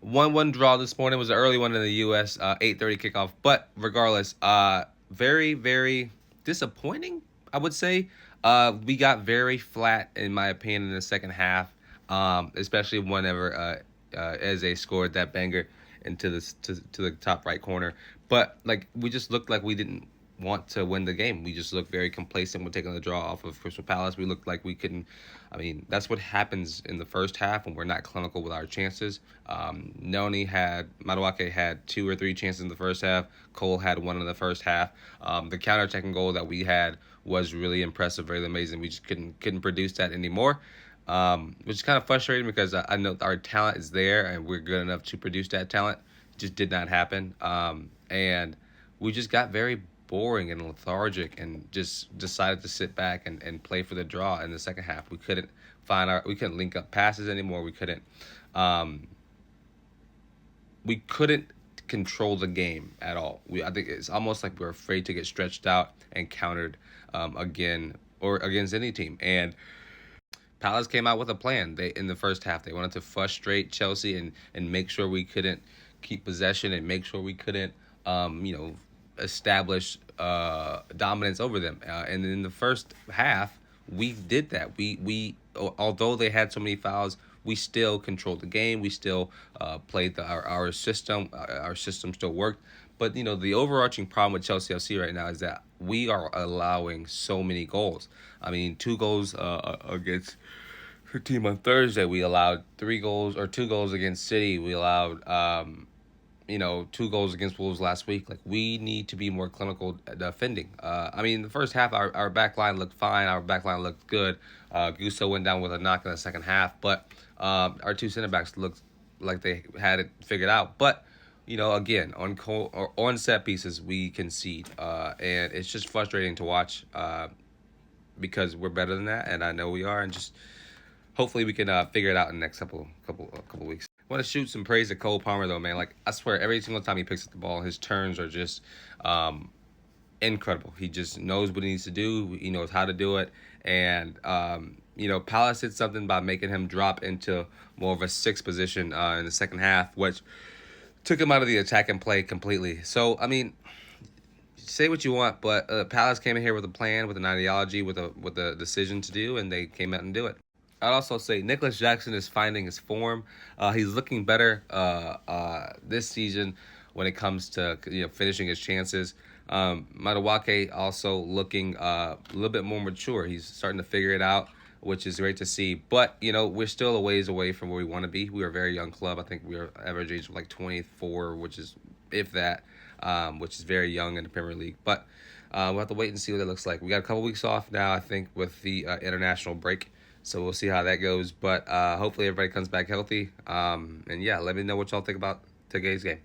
1-1 draw this morning. Was an early one in the U.S. 8:30 kickoff. But regardless, very very disappointing. I would say. We got very flat in my opinion in the second half. Especially whenever Eze scored that banger into to the top right corner. But like we just looked like we didn't want to win the game. We just looked very complacent with taking the draw off of Crystal Palace. We looked like we couldn't. I mean, that's what happens in the first half when we're not clinical with our chances. Maduake had two or three chances in the first half. Cole had one in the first half. The counter-attacking goal that we had was really impressive, very amazing. We just couldn't produce that anymore. Which is kind of frustrating because I know our talent is there and we're good enough to produce that talent. It just did not happen. And we just got very boring and lethargic and just decided to sit back and play for the draw in the second half. We couldn't link up passes anymore. Um, we couldn't control the game at all. I think it's almost like we're afraid to get stretched out and countered again or against any team. And Palace came out with a plan. They in the first half they wanted to frustrate Chelsea and make sure we couldn't keep possession and make sure we couldn't establish dominance over them. And in the first half we did that. We although they had so many fouls, we still controlled the game. We still played our system. Our system still worked. But the overarching problem with Chelsea FC right now is that we are allowing so many goals. I mean, two goals against her team on Thursday. We allowed three goals or two goals against City. We allowed two goals against Wolves last week. Like we need to be more clinical defending. I mean, the first half our back line looked fine. Our back line looked good. Gusto went down with a knock in the second half, but our two center backs looked like they had it figured out. But again, on set pieces we concede, and it's just frustrating to watch because we're better than that, and I know we are, and just hopefully we can figure it out in the next couple weeks. I want to shoot some praise to Cole Palmer though, man. Like I swear, every single time he picks up the ball, his turns are just incredible. He just knows what he needs to do. He knows how to do it, and Palace did something by making him drop into more of a sixth position in the second half, which took him out of the attack and play completely. So I mean, say what you want, but Palace came in here with a plan, with an ideology, with a decision to do, and they came out and do it. I'd also say Nicholas Jackson is finding his form. He's looking better this season when it comes to finishing his chances. Maduake also looking a little bit more mature. He's starting to figure it out, which is great to see. But we're still a ways away from where we want to be. We are a very young club. I think we are average age of like 24, which is if that, which is very young in the Premier League. But we'll have to wait and see what it looks like. We got a couple weeks off now, I think, with the international break. So we'll see how that goes. But hopefully everybody comes back healthy. And yeah, let me know what y'all think about today's game.